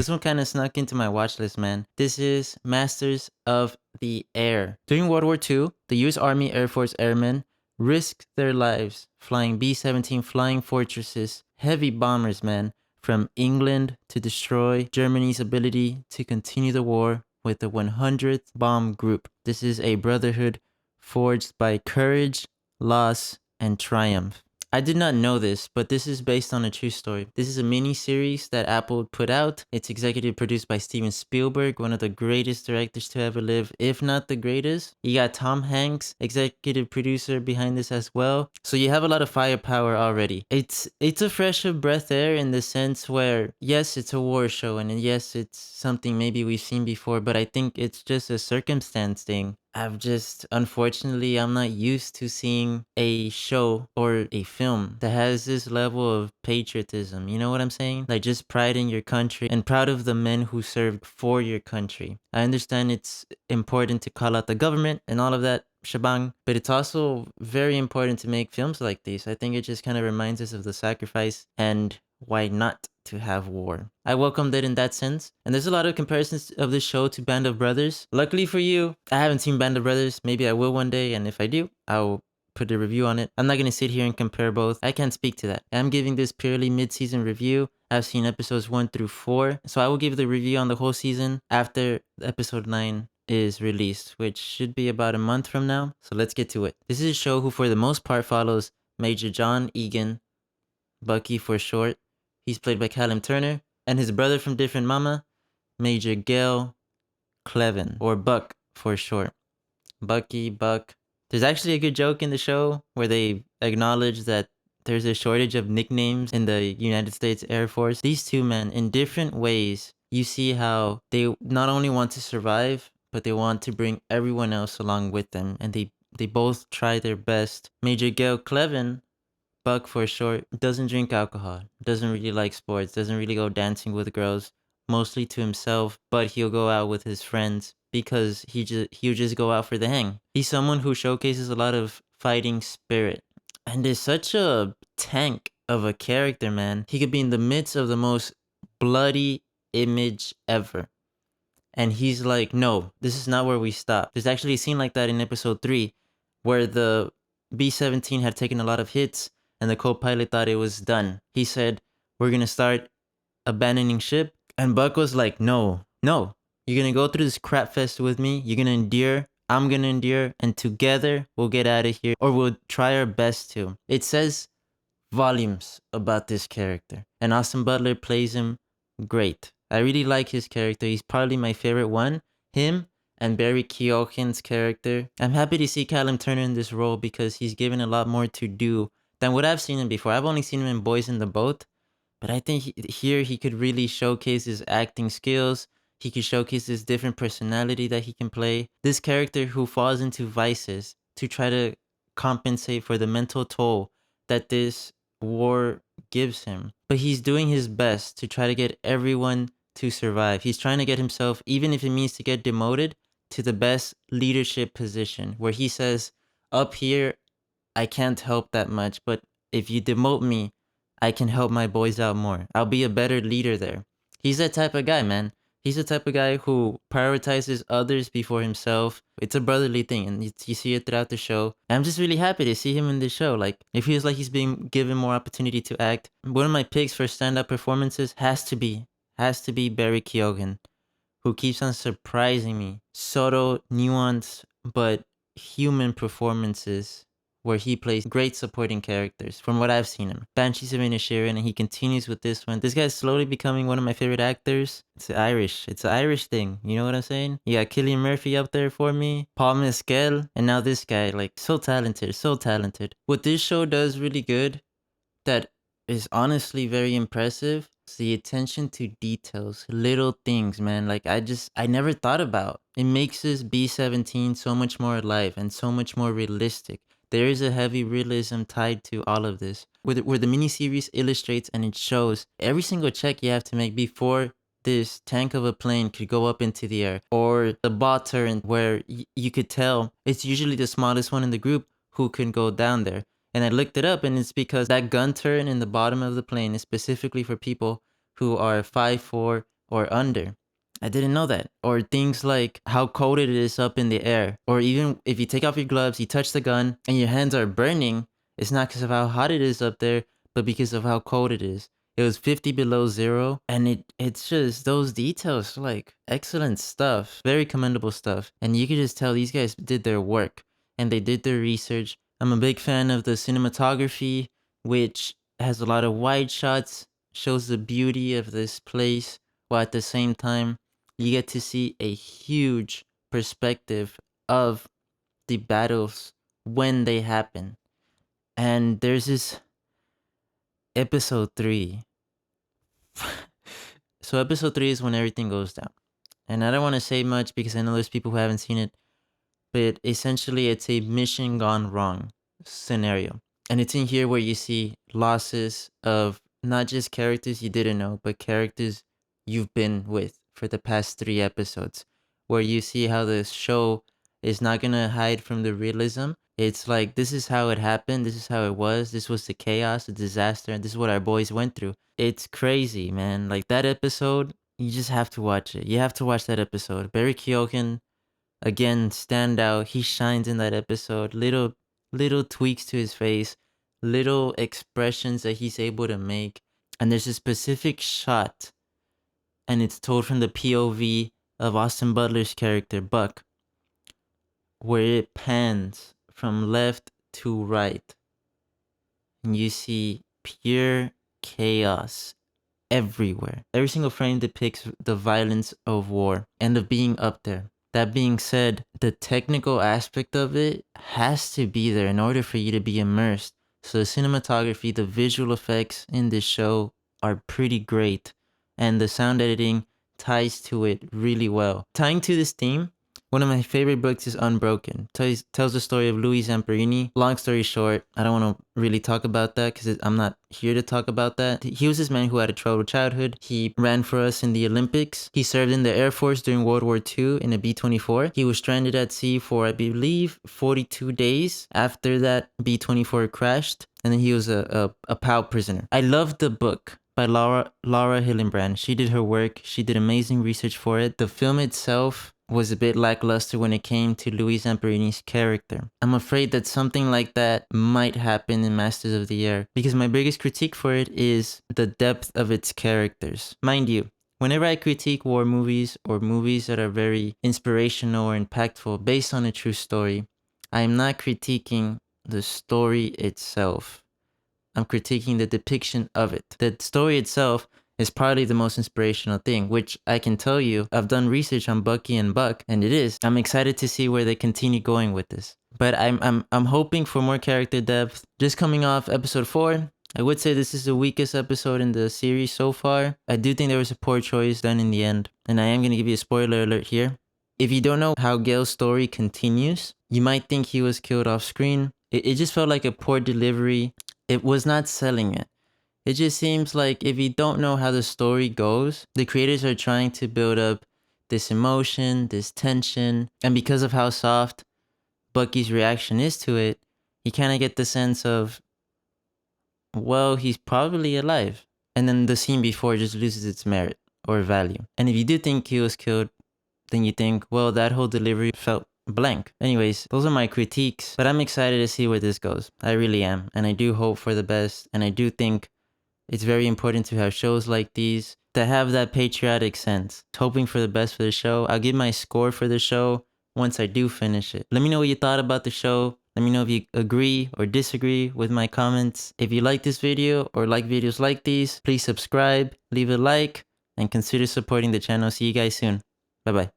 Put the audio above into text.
This one kind of snuck into my watch list, man. This is Masters of the Air. During World War II, the US Army Air Force airmen risked their lives flying B-17 flying fortresses, heavy bombers, man, from England to destroy Germany's ability to continue the war with the 100th Bomb Group. This is a brotherhood forged by courage, loss, and triumph. I did not know this, but this is based on a true story. This is a mini-series that Apple put out. It's executive produced by Steven Spielberg, one of the greatest directors to ever live, if not the greatest. You got Tom Hanks, executive producer behind this as well. So you have a lot of firepower already. It's a fresh of breath air in the sense where, yes, it's a war show, and yes, it's something maybe we've seen before, but I think it's just a circumstance thing. Unfortunately, I'm not used to seeing a show or a film that has this level of patriotism. You know what I'm saying? Like just pride in your country and proud of the men who served for your country. I understand it's important to call out the government and all of that shebang, but it's also very important to make films like these. I think it just kind of reminds us of the sacrifice and why not to have war. I welcomed it in that sense. And there's a lot of comparisons of this show to Band of Brothers. Luckily for you, I haven't seen Band of Brothers. Maybe I will one day, and if I do, I'll put a review on it. I'm not going to sit here and compare both. I can't speak to that. I'm giving this purely mid-season review. I've seen episodes 1 through 4, so I will give the review on the whole season after episode 9 is released, which should be about a month from now. So let's get to it. This is a show who for the most part follows Major John Egan, Bucky for short. He's played by Callum Turner, and his brother from different mama, Major Gail Clevin, or Buck for short. Bucky, Buck. There's actually a good joke in the show where they acknowledge that there's a shortage of nicknames in the United States Air Force. These two men, in different ways, you see how they not only want to survive, but they want to bring everyone else along with them, and they both try their best. Major Gail Clevin, Buck for short, doesn't drink alcohol, doesn't really like sports, doesn't really go dancing with girls, mostly to himself, but he'll go out with his friends because he'll just go out for the hang. He's someone who showcases a lot of fighting spirit and is such a tank of a character, man. He could be in the midst of the most bloody image ever. And he's like, no, this is not where we stop. There's actually a scene like that in episode 3 where the B-17 had taken a lot of hits and the co-pilot thought it was done. He said, we're going to start abandoning ship. And Buck was like, no, you're going to go through this crap fest with me. You're going to endure. I'm going to endure. And together we'll get out of here, or we'll try our best to. It says volumes about this character. And Austin Butler plays him great. I really like his character. He's probably my favorite one. Him and Barry Keoghan's character. I'm happy to see Callum Turner in this role because he's given a lot more to do than what I've seen him before. I've only seen him in Boys in the Boat, but I think here he could really showcase his acting skills. He could showcase this different personality that he can play. This character who falls into vices to try to compensate for the mental toll that this war gives him. But he's doing his best to try to get everyone to survive. He's trying to get himself, even if it means to get demoted, to the best leadership position where he says, up here, I can't help that much, but if you demote me, I can help my boys out more. I'll be a better leader there. He's that type of guy, man. He's the type of guy who prioritizes others before himself. It's a brotherly thing, and you see it throughout the show. And I'm just really happy to see him in this show. Like, it feels like he's being given more opportunity to act. One of my picks for stand-up performances has to be Barry Keoghan, who keeps on surprising me. Subtle, nuanced, but human performances where he plays great supporting characters from what I've seen him. Banshees of Inisherin, and he continues with this one. This guy's slowly becoming one of my favorite actors. It's Irish. It's an Irish thing. You know what I'm saying? You got Cillian Murphy up there for me, Paul Mescal, and now this guy. Like, so talented, so talented. What this show does really good that is honestly very impressive is the attention to details, little things, man. Like, I never thought about. It makes this B-17 so much more alive and so much more realistic. There is a heavy realism tied to all of this, where the miniseries illustrates and it shows every single check you have to make before this tank of a plane could go up into the air, or the ball turret where you could tell it's usually the smallest one in the group who can go down there. And I looked it up, and it's because that gun turret in the bottom of the plane is specifically for people who are 5'4", or under. I didn't know that. Or things like how cold it is up in the air. Or even if you take off your gloves, you touch the gun, and your hands are burning, it's not because of how hot it is up there, but because of how cold it is. It was 50 below zero, and it's just those details, like excellent stuff, very commendable stuff. And you could just tell these guys did their work and they did their research. I'm a big fan of the cinematography, which has a lot of wide shots, shows the beauty of this place, while at the same time you get to see a huge perspective of the battles when they happen. And there's this episode 3. So episode 3 is when everything goes down. And I don't want to say much because I know there's people who haven't seen it, but essentially it's a mission gone wrong scenario. And it's in here where you see losses of not just characters you didn't know, but characters you've been with for the past 3 episodes, where you see how the show is not going to hide from the realism. It's like, this is how it happened, this is how it was, this was the chaos, the disaster, and this is what our boys went through. It's crazy, man. Like, that episode, you just have to watch it. You have to watch that episode. Barry Keoghan, again, stand out. He shines in that episode. Little tweaks to his face, little expressions that he's able to make. And there's a specific shot, and it's told from the POV of Austin Butler's character, Buck, where it pans from left to right. And you see pure chaos everywhere. Every single frame depicts the violence of war and of being up there. That being said, the technical aspect of it has to be there in order for you to be immersed. So the cinematography, the visual effects in this show are pretty great, and the sound editing ties to it really well. Tying to this theme, one of my favorite books is Unbroken. Tells the story of Louis Zamperini. Long story short, I don't want to really talk about that because I'm not here to talk about that. He was this man who had a troubled childhood. He ran for us in the Olympics. He served in the Air Force during World War II in a B-24. He was stranded at sea for, I believe, 42 days after that B-24 crashed. And then he was a POW prisoner. I loved the book by Laura Hillenbrand. She did her work. She did amazing research for it. The film itself was a bit lackluster when it came to Louis Zamperini's character. I'm afraid that something like that might happen in Masters of the Air, because my biggest critique for it is the depth of its characters. Mind you, whenever I critique war movies or movies that are very inspirational or impactful based on a true story, I am not critiquing the story itself. I'm critiquing the depiction of it. The story itself is probably the most inspirational thing, which I can tell you, I've done research on Bucky and Buck, and it is. I'm excited to see where they continue going with this. But I'm hoping for more character depth. Just coming off episode 4, I would say this is the weakest episode in the series so far. I do think there was a poor choice done in the end, and I am going to give you a spoiler alert here. If you don't know how Gale's story continues, you might think he was killed off screen. It just felt like a poor delivery. It was not selling it. It just seems like if you don't know how the story goes, the creators are trying to build up this emotion, this tension, and because of how soft Bucky's reaction is to it, you kind of get the sense of, well, he's probably alive. And then the scene before just loses its merit or value. And if you do think he was killed, then you think, well, that whole delivery felt blank. Anyways, those are my critiques, but I'm excited to see where this goes. I really am. And I do hope for the best. And I do think it's very important to have shows like these that have that patriotic sense. Hoping for the best for the show. I'll give my score for the show once I do finish it. Let me know what you thought about the show. Let me know if you agree or disagree with my comments. If you like this video or like videos like these, please subscribe, leave a like, and consider supporting the channel. See you guys soon. Bye bye.